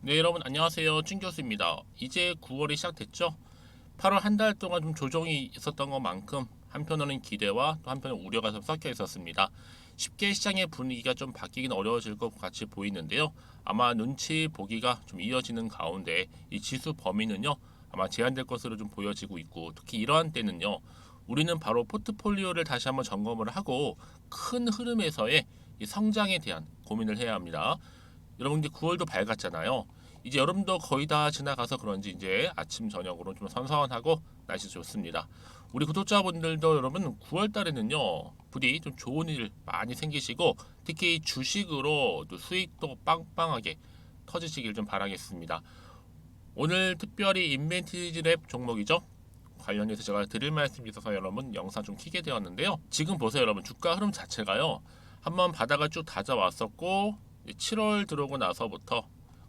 네, 여러분 안녕하세요. 춘 교수입니다. 이제 9월이 시작됐죠? 8월 한 달 동안 좀 조정이 있었던 것만큼 한편으로는 기대와 또 한편으로는 우려가 좀 섞여 있었습니다. 쉽게 시장의 분위기가 좀 바뀌긴 어려워질 것 같이 보이는데요. 아마 눈치 보기가 좀 이어지는 가운데 이 지수 범위는요. 아마 제한될 것으로 좀 보여지고 있고, 특히 이러한 때는요. 우리는 바로 포트폴리오를 다시 한번 점검을 하고 큰 흐름에서의 이 성장에 대한 고민을 해야 합니다. 여러분 이제 9월도 밝았잖아요. 이제 여름도 거의 다 지나가서 그런지 이제 아침 저녁으로 좀 선선하고 날씨 좋습니다. 우리 구독자분들도 여러분 9월 달에는요 부디 좀 좋은 일 많이 생기시고 특히 주식으로 또 수익도 빵빵하게 터지시길 좀 바라겠습니다. 오늘 특별히 인벤티지 랩 종목이죠. 관련해서 제가 드릴 말씀이 있어서 여러분 영상 좀 키게 되었는데요. 지금 보세요 여러분 주가 흐름 자체가요. 한번 바다가 쭉 다져왔었고 7월 들어오고 나서부터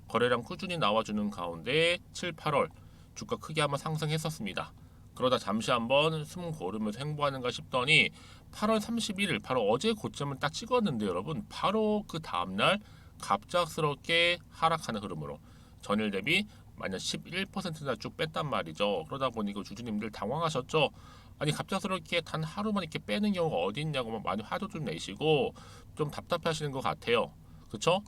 거래량 꾸준히 나와주는 가운데 7, 8월 주가 크게 한번 상승했었습니다. 그러다 잠시 한번 숨 고르면서 행보하는가 싶더니 8월 31일 바로 어제 고점을 딱 찍었는데 여러분 바로 그 다음날 갑작스럽게 하락하는 흐름으로 전일 대비 마이너스 11%나 쭉 뺐단 말이죠. 그러다 보니 그 주주님들 당황하셨죠. 아니 갑작스럽게 단 하루만 이렇게 빼는 경우가 어디 있냐고 많이 화도 좀 내시고 좀 답답해 하시는 것 같아요. 그쵸?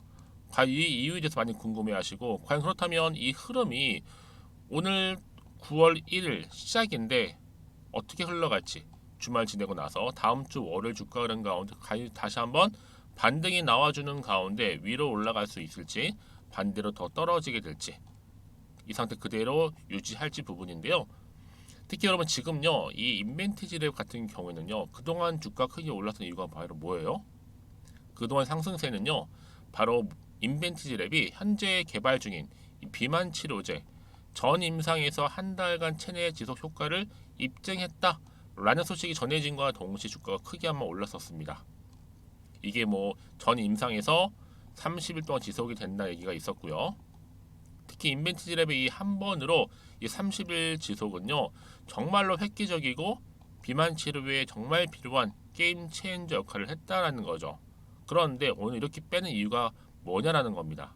과연 이 이유에 대해서 많이 궁금해하시고 과연 그렇다면 이 흐름이 오늘 9월 1일 시작인데 어떻게 흘러갈지 주말 지내고 나서 다음 주 월요일 주가 흐름 가운데 다시 한번 반등이 나와주는 가운데 위로 올라갈 수 있을지 반대로 더 떨어지게 될지 이 상태 그대로 유지할지 부분인데요. 특히 여러분 지금요 이 인벤티지 랩 같은 경우에는요 그동안 주가 크게 올랐던 이유가 바로 뭐예요? 그동안 상승세는요 바로 인벤티지 랩이 현재 개발 중인 이 비만 치료제 전 임상에서 한 달간 체내 지속 효과를 입증했다라는 소식이 전해진과 동시에 주가가 크게 한번 올랐었습니다. 이게 뭐 전 임상에서 30일 동안 지속이 된다 얘기가 있었고요. 특히 인벤티지 랩의 이 한 번으로 이 30일 지속은요 정말로 획기적이고 비만 치료에 정말 필요한 게임 체인저 역할을 했다라는 거죠. 그런데 오늘 이렇게 빼는 이유가 뭐냐라는 겁니다.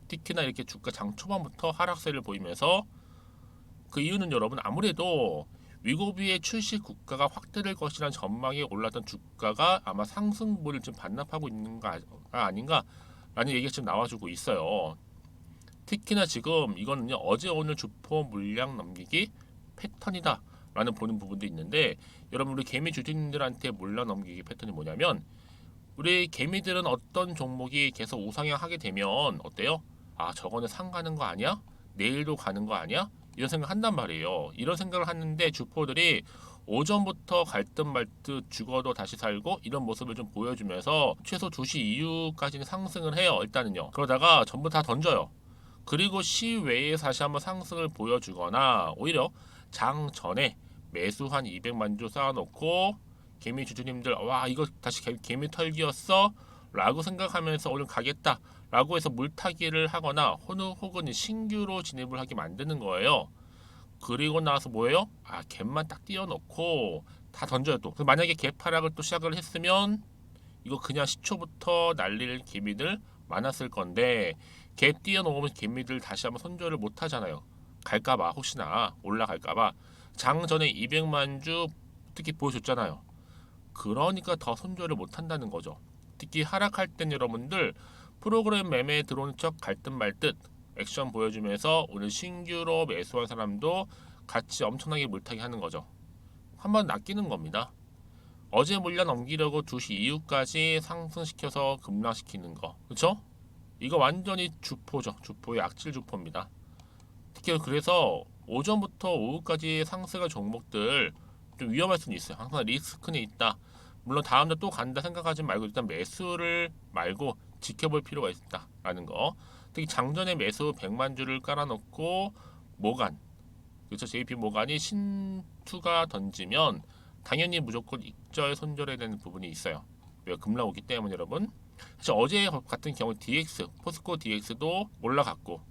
특히나 이렇게 주가 장 초반부터 하락세를 보이면서 그 이유는 여러분 아무래도 위고비의 출시 국가가 확대될 것이라는 전망이 올랐던 주가가 아마 상승분을 좀 반납하고 있는 거 아닌가라는 얘기가 지금 나와주고 있어요. 특히나 지금 이거는요 어제 오늘 주포 물량 넘기기 패턴이다 라는 보는 부분도 있는데 여러분 우리 개미 주주님들한테 물량 넘기기 패턴이 뭐냐면 우리 개미들은 어떤 종목이 계속 우상향하게 되면 어때요? 아 저거는 상 가는 거 아니야? 내일도 가는 거 아니야? 이런 생각 한단 말이에요. 이런 생각을 하는데 주포들이 오전부터 갈듯 말듯 죽어도 다시 살고 이런 모습을 좀 보여주면서 최소 2시 이후까지는 상승을 해요. 일단은요. 그러다가 전부 다 던져요. 그리고 시외에 다시 한번 상승을 보여주거나 오히려 장 전에 매수 한 200만 주 쌓아놓고 개미 주주님들 와 이거 다시 개미 털기였어 라고 생각하면서 오늘 가겠다 라고 해서 물타기를 하거나 혹은 신규로 진입을 하게 만드는 거예요. 그리고 나서 뭐예요? 아 갭만 딱 띄워놓고 다 던져요 또. 만약에 갭 하락을 또 시작을 했으면 이거 그냥 시초부터 날릴 개미들 많았을 건데 갭 띄워놓으면 개미들 다시 한번 손절을 못 하잖아요. 갈까봐 혹시나 올라갈까봐 장 전에 200만 주 특히 보여줬잖아요. 그러니까 더 손절을 못 한다는 거죠. 특히 하락할 땐 여러분들 프로그램 매매에 들어오는 척 갈듯 말듯 액션 보여주면서 오늘 신규로 매수한 사람도 같이 엄청나게 물타기 하는 거죠. 한번 낚이는 겁니다. 어제 물량 넘기려고 2시 이후까지 상승시켜서 급락시키는 거. 그쵸? 이거 완전히 주포죠. 주포의 악질 주포입니다. 특히 그래서 오전부터 오후까지 상승할 종목들 좀 위험할 수는 있어요. 항상 리스크는 있다. 물론 다음날 또 간다 생각하지 말고 일단 매수를 말고 지켜볼 필요가 있다라는 거. 특히 장전에 매수 100만 주를 깔아놓고 모간, 그렇죠? JP 모간이 신투가 던지면 당연히 무조건 익절 손절해야 되는 부분이 있어요. 왜 급락 오기 때문에 여러분. 사실 어제 같은 경우 DX, 포스코 DX도 올라갔고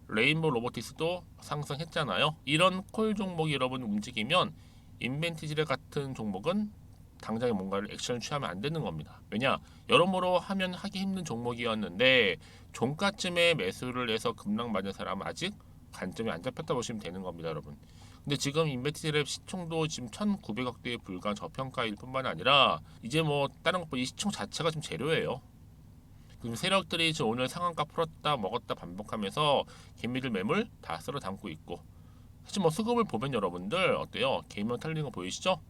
레인보우 로보틱스도 상승했잖아요. 이런 콜 종목이 여러분 움직이면 인벤티지레 같은 종목은 당장에 뭔가를 액션을 취하면 안 되는 겁니다. 왜냐? 여러모로 하면 하기 힘든 종목이었는데 종가쯤에 매수를 해서 급락 맞은 사람은 아직 관점이 안 잡혔다 보시면 되는 겁니다, 여러분. 근데 지금 인베티랩 시총도 지금 1,900억대에 불과한 저평가일 뿐만 아니라 이제 뭐 다른 것보다 이 시총 자체가 좀 재료예요. 그럼 세력들이 지금 오늘 상한가 풀었다 먹었다 반복하면서 개미들 매물 다 쓸어 담고 있고, 사실 뭐 수급을 보면 여러분들 어때요? 개미만 털리는 거 보이시죠?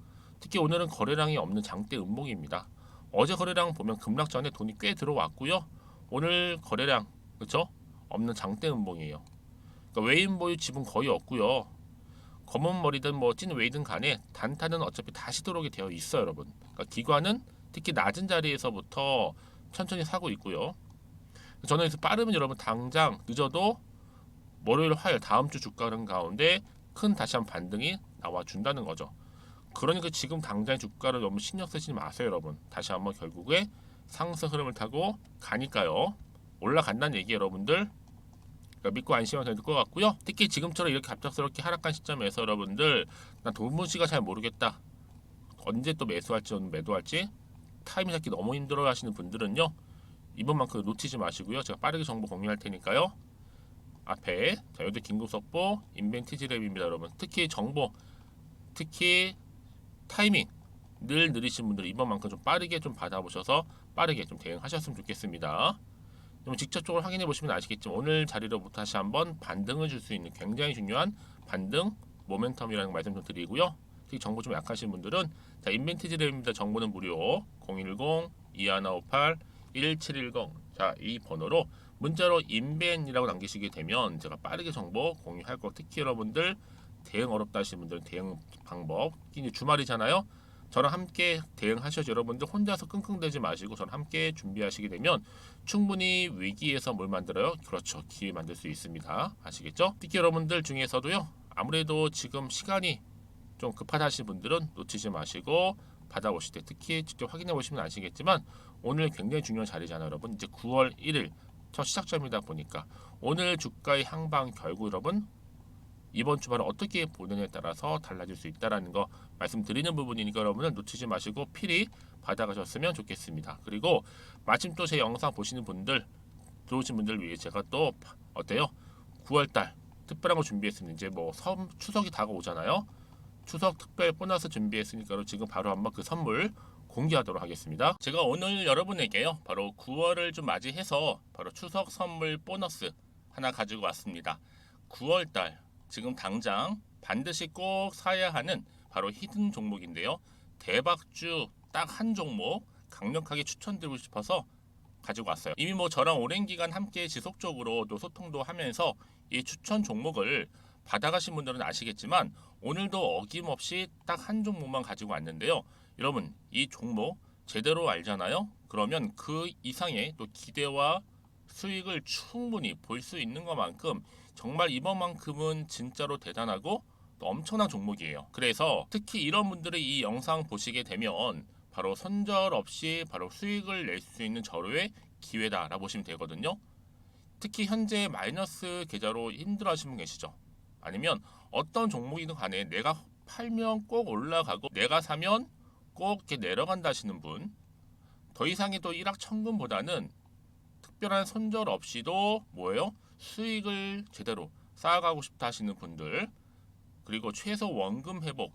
특히 오늘은 거래량이 없는 장대 음봉입니다. 어제 거래량 보면 급락 전에 돈이 꽤 들어왔고요. 오늘 거래량 그렇죠? 없는 장대 음봉이에요. 그러니까 외인 보유 지분 거의 없고요. 검은 머리든 뭐 찐 웨이든 간에 단타는 어차피 다시 들어오게 되어 있어요, 여러분. 그러니까 기관은 특히 낮은 자리에서부터 천천히 사고 있고요. 저는 그래서 빠르면 여러분 당장 늦어도 월요일, 화요일 다음 주 주가는 가운데 큰 다시 한 반등이 나와 준다는 거죠. 그러니까 지금 당장 주가를 너무 신경 쓰지 마세요, 여러분. 다시 한번 결국에 상승 흐름을 타고 가니까요. 올라간다는 얘기 여러분들. 그러니까 믿고 안심하셔도 될 것 같고요. 특히 지금처럼 이렇게 갑작스럽게 하락한 시점에서 여러분들 난 도무지가 잘 모르겠다. 언제 또 매수할지 매도할지 타이밍 잡기 너무 힘들어 하시는 분들은요. 이번만큼 놓치지 마시고요. 제가 빠르게 정보 공유할 테니까요. 앞에 자 여기 긴급속보 인벤티지랩입니다, 여러분. 특히 정보, 특히 타이밍 늘 느리신 분들 이번만큼 좀 빠르게 좀 받아보셔서 빠르게 좀 대응하셨으면 좋겠습니다. 직접적으로 확인해 보시면 아시겠지만 오늘 자리로부터 다시 한번 반등을 줄 수 있는 굉장히 중요한 반등 모멘텀이라는 말씀 좀 드리고요. 특히 정보 좀 약하신 분들은 자 인벤티지랩입니다. 정보는 무료 010-2158-1710 자 이 번호로 문자로 인벤이라고 남기시게 되면 제가 빠르게 정보 공유할 거. 특히 여러분들 대응 어렵다 하시는 분들은 대응 방법 이제 주말이잖아요. 저랑 함께 대응하셔서 여러분들 혼자서 끙끙대지 마시고 저랑 함께 준비하시게 되면 충분히 위기에서 뭘 만들어요? 그렇죠. 기회 만들 수 있습니다. 아시겠죠? 특히 여러분들 중에서도요. 아무래도 지금 시간이 좀 급하다 하시는 분들은 놓치지 마시고 받아보실 때 특히 직접 확인해 보시면 아시겠지만 오늘 굉장히 중요한 자리잖아요, 여러분. 이제 9월 1일 첫 시작점이다 보니까 오늘 주가의 향방 결국 여러분 이번 주말을 어떻게 보느냐에 따라서 달라질 수 있다라는 거 말씀드리는 부분이니까 여러분은 놓치지 마시고 필히 받아가셨으면 좋겠습니다. 그리고 마침 또 제 영상 보시는 분들 들어오신 분들을 위해 제가 또 어때요? 9월달 특별한 거 준비했습니다. 이제 뭐 추석이 다가오잖아요. 추석 특별 보너스 준비했으니까 지금 바로 한번 그 선물 공개하도록 하겠습니다. 제가 오늘 여러분에게요 바로 9월을 좀 맞이해서 바로 추석 선물 보너스 하나 가지고 왔습니다. 9월달 지금 당장 반드시 꼭 사야 하는 바로 히든 종목인데요. 대박주 딱 한 종목 강력하게 추천드리고 싶어서 가지고 왔어요. 이미 뭐 저랑 오랜 기간 함께 지속적으로 또 소통도 하면서 이 추천 종목을 받아가신 분들은 아시겠지만 오늘도 어김없이 딱 한 종목만 가지고 왔는데요. 여러분 이 종목 제대로 알잖아요. 그러면 그 이상의 또 기대와 수익을 충분히 볼 수 있는 것만큼 정말 이번만큼은 진짜로 대단하고 또 엄청난 종목이에요. 그래서 특히 이런 분들이 이 영상 보시게 되면 바로 손절 없이 바로 수익을 낼 수 있는 절호의 기회다라고 보시면 되거든요. 특히 현재 마이너스 계좌로 힘들어하시는 분 계시죠? 아니면 어떤 종목이든 간에 내가 팔면 꼭 올라가고 내가 사면 꼭 이렇게 내려간다 하시는 분, 더 이상의 또 일확천금보다는 특별한 손절 없이도 뭐예요? 수익을 제대로 쌓아가고 싶다 하시는 분들, 그리고 최소 원금 회복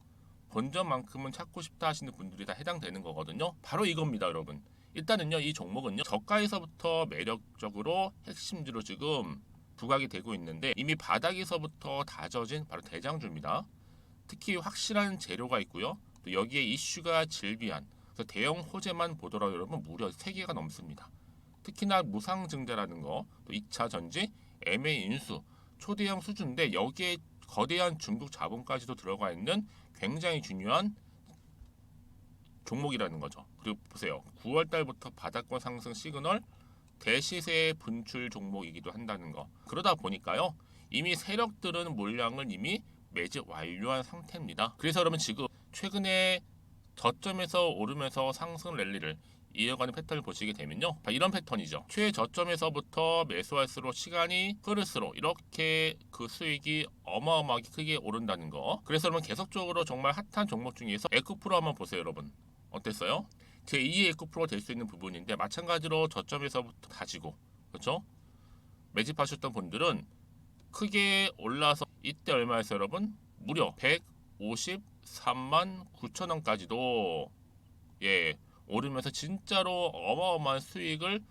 본전만큼은 찾고 싶다 하시는 분들이 다 해당되는 거거든요. 바로 이겁니다, 여러분. 일단은요, 이 종목은요, 저가에서부터 매력적으로 핵심지로 지금 부각이 되고 있는데 이미 바닥에서부터 다져진 바로 대장주입니다. 특히 확실한 재료가 있고요. 또 여기에 이슈가 질비한 그래서 대형 호재만 보더라도 여러분 무려 3개가 넘습니다. 특히나 무상증자라는 거, 또 2차 전지, M&A 인수, 초대형 수준인데 여기에 거대한 중국 자본까지도 들어가 있는 굉장히 중요한 종목이라는 거죠. 그리고 보세요. 9월 달부터 바닥권 상승 시그널 대시세 분출 종목이기도 한다는 거. 그러다 보니까요. 이미 세력들은 물량을 이미 매집 완료한 상태입니다. 그래서 여러분 지금 최근에 저점에서 오르면서 상승 랠리를 이어가는 패턴을 보시게 되면요. 이런 패턴이죠. 최저점에서부터 매수할수록 시간이 흐를수록 이렇게 그 수익이 어마어마하게 크게 오른다는 거. 그래서 여러분 계속적으로 정말 핫한 종목 중에서 에코프로 한번 보세요, 여러분. 어땠어요? 제2의 에코프로가 될 수 있는 부분인데 마찬가지로 저점에서부터 다지고 그렇죠? 매집하셨던 분들은 크게 올라서 이때 얼마였어요 여러분? 무려 153만 9천 원까지도 예 오르면서 진짜로 어마어마한 수익을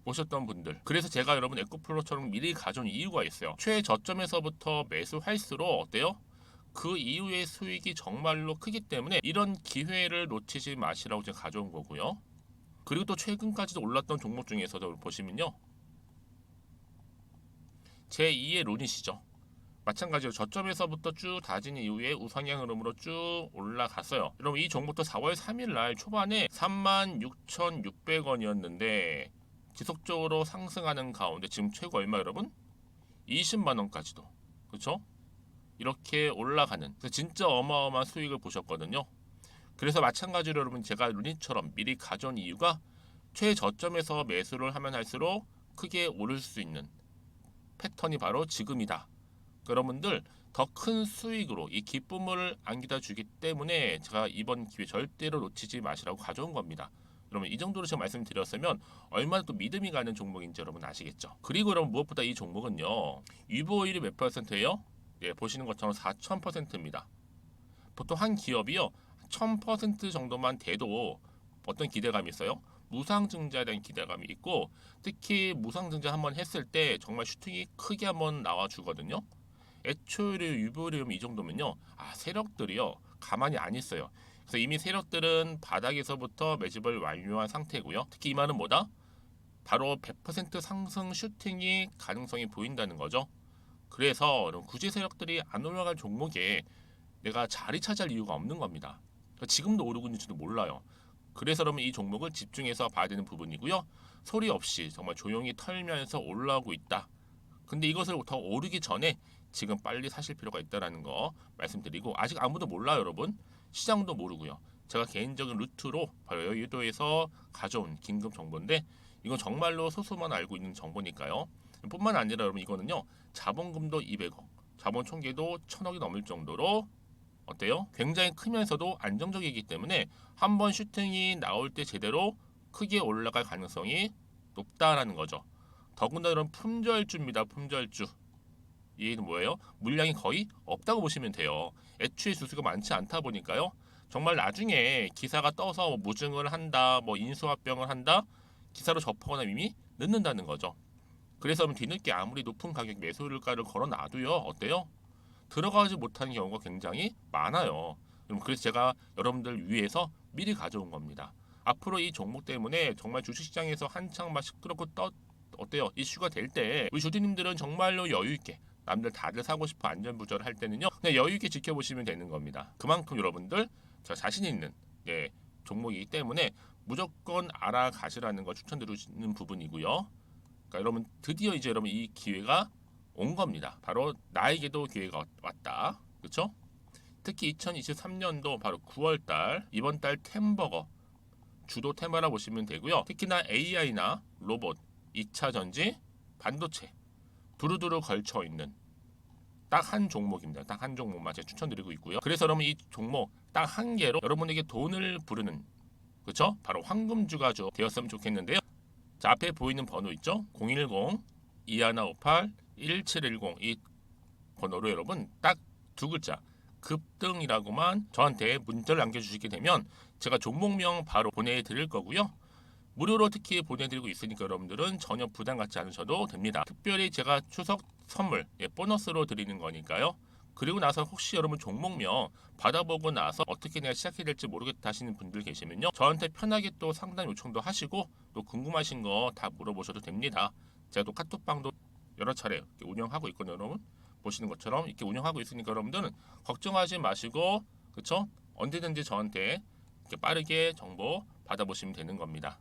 보셨던 분들, 그래서 제가 여러분 에코플로처럼 미리 가져온 이유가 있어요. 최저점에서부터 매수할수록 어때요? 그 이후의 수익이 정말로 크기 때문에 이런 기회를 놓치지 마시라고 제가 가져온 거고요. 그리고 또 최근까지도 올랐던 종목 중에서도 보시면요, 제2의 론이시죠. 마찬가지로 저점에서부터 쭉 다진 이후에 우상향 흐름으로 쭉 올라갔어요. 여러분 이 종목도 4월 3일 날 초반에 36,600원이었는데 지속적으로 상승하는 가운데 지금 최고 얼마 여러분? 20만 원까지도 그렇죠? 이렇게 올라가는 진짜 어마어마한 수익을 보셨거든요. 그래서 마찬가지로 여러분 제가 루닛처럼 미리 가져온 이유가 최저점에서 매수를 하면 할수록 크게 오를 수 있는 패턴이 바로 지금이다. 여러분들 더 큰 수익으로 이 기쁨을 안겨다 주기 때문에 제가 이번 기회 절대로 놓치지 마시라고 가져온 겁니다. 여러분 이 정도로 제가 말씀드렸으면 얼마나 또 믿음이 가는 종목인지 여러분 아시겠죠? 그리고 여러분 무엇보다 이 종목은요, 유보율이 몇 %예요? 예, 보시는 것처럼 4,000%입니다. 보통 한 기업이요 1,000% 정도만 돼도 어떤 기대감이 있어요? 무상증자에 대한 기대감이 있고, 특히 무상증자 한번 했을 때 정말 슈팅이 크게 한번 나와 주거든요. 애초에 유보율이 이 정도면요, 세력들이요 가만히 안 있어요. 그래서 이미 세력들은 바닥에서부터 매집을 완료한 상태고요. 특히 이 말은 뭐다? 바로 100% 상승 슈팅이 가능성이 보인다는 거죠. 그래서 굳이 세력들이 안 올라갈 종목에 내가 자리 차지할 이유가 없는 겁니다. 그러니까 지금도 오르고 있는지도 몰라요. 그래서 그러면 이 종목을 집중해서 봐야 되는 부분이고요. 소리 없이 정말 조용히 털면서 올라오고 있다. 근데 이것을 더 오르기 전에 지금 빨리 사실 필요가 있다는 거 말씀드리고, 아직 아무도 몰라요 여러분. 시장도 모르고요. 제가 개인적인 루트로 바로 여의도에서 가져온 긴급 정보인데 이건 정말로 소수만 알고 있는 정보니까요. 뿐만 아니라 여러분 이거는요, 자본금도 200억, 자본 총계도 1,000억이 넘을 정도로 어때요? 굉장히 크면서도 안정적이기 때문에 한번 슈팅이 나올 때 제대로 크게 올라갈 가능성이 높다라는 거죠. 더군다나 이런 품절주입니다. 품절주. 얘는 뭐예요? 물량이 거의 없다고 보시면 돼요. 애초에 수수가 많지 않다 보니까요. 정말 나중에 기사가 떠서 뭐 무증을 한다, 뭐 인수합병을 한다, 기사로 접하거나 이미 늦는다는 거죠. 그래서 뒤늦게 아무리 높은 가격 매수가를 걸어놔도요, 어때요? 들어가지 못하는 경우가 굉장히 많아요. 그래서 제가 여러분들 위해서 미리 가져온 겁니다. 앞으로 이 종목 때문에 정말 주식시장에서 한창 막 시끄럽고 어때요? 이슈가 될 때 우리 주주님들은 정말로 여유 있게, 남들 다들 사고 싶어 안전부절을 할 때는요, 그냥 여유 있게 지켜보시면 되는 겁니다. 그만큼 여러분들 저 자신 있는 종목이기 때문에 무조건 알아가시라는 거 추천드리는 부분이고요. 그러니까 여러분 드디어 이제 여러분 이 기회가 온 겁니다. 바로 나에게도 기회가 왔다. 그렇죠? 특히 2023년도 바로 9월달, 이번 달 템버거 주도 테마라 보시면 되고요. 특히나 AI나 로봇, 2차 전지, 반도체 두루두루 걸쳐 있는 딱 한 종목입니다. 딱 한 종목만 제가 추천드리고 있고요. 그래서 여러분 이 종목 딱 한 개로 여러분에게 돈을 부르는, 그렇죠? 바로 황금주가 되었으면 좋겠는데요. 자, 앞에 보이는 번호 있죠? 010-2158-1710 이 번호로 여러분 딱 두 글자 급등이라고만 저한테 문자를 남겨주시게 되면 제가 종목명 바로 보내드릴 거고요. 무료로 특히 보내드리고 있으니까 여러분들은 전혀 부담 갖지 않으셔도 됩니다. 특별히 제가 추석 선물 보너스로 드리는 거니까요. 그리고 나서 혹시 여러분 종목명 받아보고 나서 어떻게 내가 시작해야 될지 모르겠다 하시는 분들 계시면요, 저한테 편하게 또 상담 요청도 하시고 또 궁금하신 거 다 물어보셔도 됩니다. 제가 또 카톡방도 여러 차례 운영하고 있거든요. 여러분 보시는 것처럼 이렇게 운영하고 있으니까 여러분들은 걱정하지 마시고, 그쵸? 언제든지 저한테 이렇게 빠르게 정보 받아보시면 되는 겁니다.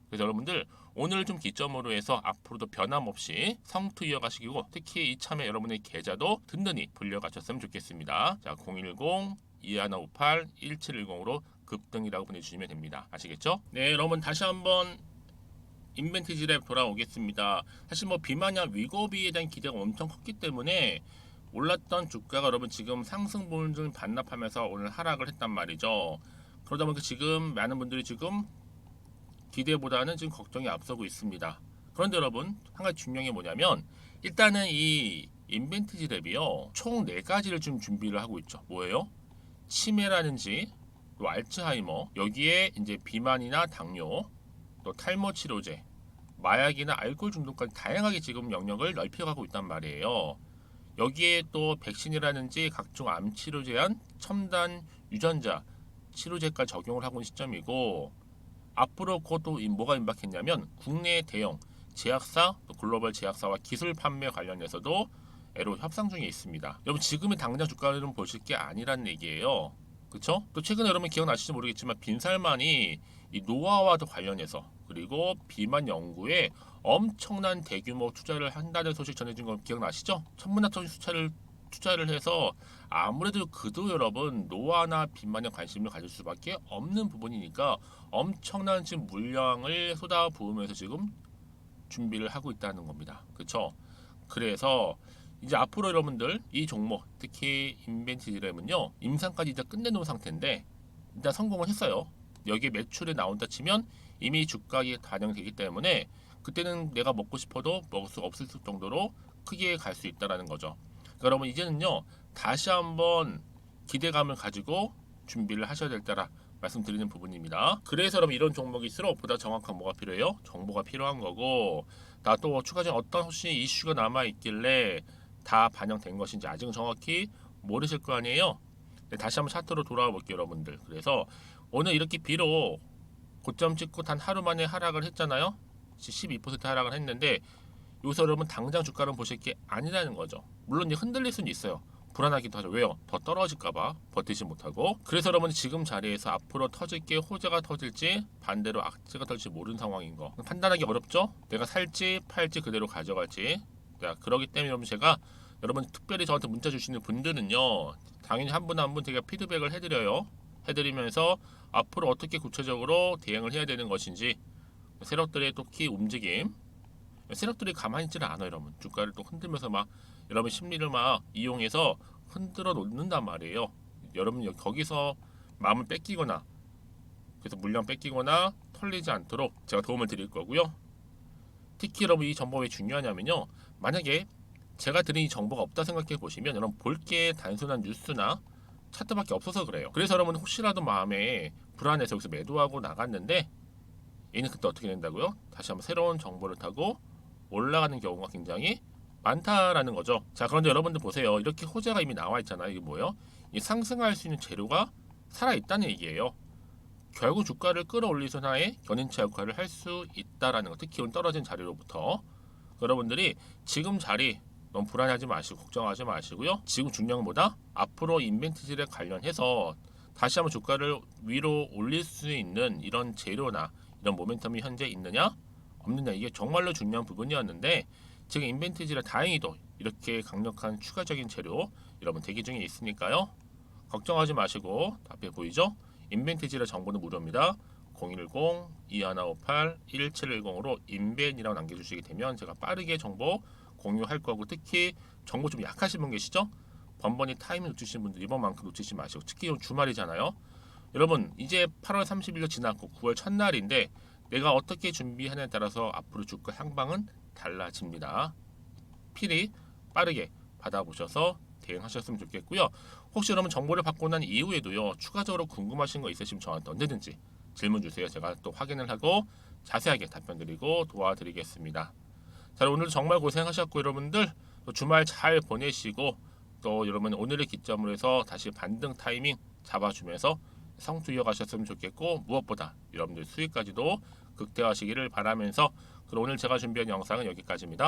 그래서 여러분들 오늘 좀 기점으로 해서 앞으로도 변함없이 성투 이어가시고, 특히 이참에 여러분의 계좌도 든든히 불려가셨으면 좋겠습니다. 자, 010-2158-1710으로 급등이라고 보내주시면 됩니다. 아시겠죠? 네, 여러분 다시 한번 인벤티지랩 돌아오겠습니다. 사실 뭐 비마냐 위고비에 대한 기대가 엄청 컸기 때문에 올랐던 주가가 여러분 지금 상승분을 반납하면서 오늘 하락을 했단 말이죠. 그러다 보니까 지금 많은 분들이 지금 기대보다는 지금 걱정이 앞서고 있습니다. 그런데 여러분, 한 가지 중요한 게 뭐냐면 일단은 이 인벤티지 랩이요, 총 4가지를 좀 준비를 하고 있죠. 뭐예요? 치매라든지 또 알츠하이머, 여기에 이제 비만이나 당뇨, 또 탈모 치료제, 마약이나 알코올 중독까지 다양하게 지금 영역을 넓혀가고 있단 말이에요. 여기에 또 백신이라든지 각종 암 치료 제한, 첨단 유전자 치료제까지 적용을 하고 있는 시점이고, 앞으로 그것도 뭐가 임박했냐면 국내 대형 제약사, 또 글로벌 제약사와 기술 판매 관련해서도 애로 협상 중에 있습니다. 여러분, 지금의 당장 주가를 보실 게 아니란 얘기예요. 그쵸? 또 최근에 여러분 기억나실지 모르겠지만 빈살만이 이 노화와도 관련해서, 그리고 비만 연구에 엄청난 대규모 투자를 한다는 소식 전해진 거 기억나시죠? 천문학적인 투자를 해서 아무래도 그도 여러분 노화나 비만에 관심을 가질 수밖에 없는 부분이니까 엄청난 지금 물량을 쏟아부으면서 지금 준비를 하고 있다는 겁니다. 그쵸? 그래서 이제 앞으로 여러분들 이 종목, 특히 인벤티지램은요, 임상까지 이제 끝내놓은 상태인데 일단 성공을 했어요. 여기에 매출이 나온다 치면 이미 주가에 반영되기 때문에 그때는 내가 먹고 싶어도 먹을 수 없을 정도로 크게 갈 수 있다라는 거죠. 그러니까 여러분, 이제는요 다시 한번 기대감을 가지고 준비를 하셔야 될 때라 말씀드리는 부분입니다. 그래서 여러분, 이런 종목일수록 보다 정확한 뭐가 필요해요? 정보가 필요한 거고, 나 또 추가적인 어떤 혹시 이슈가 남아 있길래 다 반영된 것인지 아직은 정확히 모르실 거 아니에요. 네, 다시 한번 차트로 돌아와 볼게요, 여러분들. 그래서 오늘 이렇게 비록 고점 찍고 단 하루 만에 하락을 했잖아요. 12% 하락을 했는데 여기서 여러분 당장 주가를 보실 게 아니라는 거죠. 물론 이제 흔들릴 수는 있어요. 불안하기도 하죠. 왜요? 더 떨어질까봐 버티지 못하고. 그래서 여러분 지금 자리에서 앞으로 터질 게 호재가 터질지 반대로 악재가 터질지 모르는 상황인 거 판단하기 어렵죠? 내가 살지 팔지 그대로 가져갈지. 자, 그러기 때문에 여러분, 제가 여러분 특별히 저한테 문자 주시는 분들은요, 당연히 한 분 한 분 제가 피드백을 해드려요. 해드리면서 앞으로 어떻게 구체적으로 대응을 해야 되는 것인지, 세력들의 또 키 움직임, 세력들이 가만히 있지는 않아요. 여러분 주가를 또 흔들면서 막 여러분 심리를 막 이용해서 흔들어 놓는단 말이에요. 여러분 거기서 마음을 뺏기거나, 그래서 물량 뺏기거나 털리지 않도록 제가 도움을 드릴 거고요. 특히 여러분 이 정보가 왜 중요하냐면요, 만약에 제가 드린 이 정보가 없다 생각해 보시면 여러분 볼 게 단순한 뉴스나 차트밖에 없어서 그래요. 그래서 여러분 혹시라도 마음에 불안해서 여기서 매도하고 나갔는데 얘는 그때 어떻게 된다고요? 다시 한번 새로운 정보를 타고 올라가는 경우가 굉장히 많다라는 거죠. 자, 그런데 여러분들 보세요. 이렇게 호재가 이미 나와 있잖아요. 이게 뭐예요? 이 상승할 수 있는 재료가 살아 있다는 얘기예요. 결국 주가를 끌어올리는 하나의 견인차 역할을 할 수 있다라는 거. 특히 오늘 떨어진 자리로부터 여러분들이 지금 자리 너무 불안하지 마시고 걱정하지 마시고요. 지금 중요한 것보다 앞으로 인벤티지에 관련해서 다시 한번 주가를 위로 올릴 수 있는 이런 재료나 이런 모멘텀이 현재 있느냐 없느냐, 이게 정말로 중요한 부분이었는데 지금 인벤티지라 다행히도 이렇게 강력한 추가적인 재료 여러분 대기 중에 있으니까요. 걱정하지 마시고, 앞에 보이죠? 인벤티지라 정보는 무료입니다. 010-2158-1710으로 인벤이라고 남겨주시게 되면 제가 빠르게 정보 공유할 거고, 특히 정보 좀 약하신 분 계시죠? 번번이 타이밍 놓치신 분들 이번만큼 놓치지 마시고, 특히 오늘 주말이잖아요. 여러분 이제 8월 30일도 지났고 9월 첫날인데 내가 어떻게 준비하냐에 따라서 앞으로 주가 향방은 달라집니다. 필히 빠르게 받아보셔서 대응하셨으면 좋겠고요. 혹시 여러분 정보를 받고 난 이후에도요, 추가적으로 궁금하신 거 있으시면 저한테 언제든지 질문 주세요. 제가 또 확인을 하고 자세하게 답변 드리고 도와드리겠습니다. 자, 오늘 정말 고생하셨고 여러분들 또 주말 잘 보내시고, 또 여러분 오늘의 기점으로 해서 다시 반등 타이밍 잡아주면서 성투 이어가셨으면 좋겠고, 무엇보다 여러분들 수익까지도 극대화하시기를 바라면서, 그럼 오늘 제가 준비한 영상은 여기까지입니다.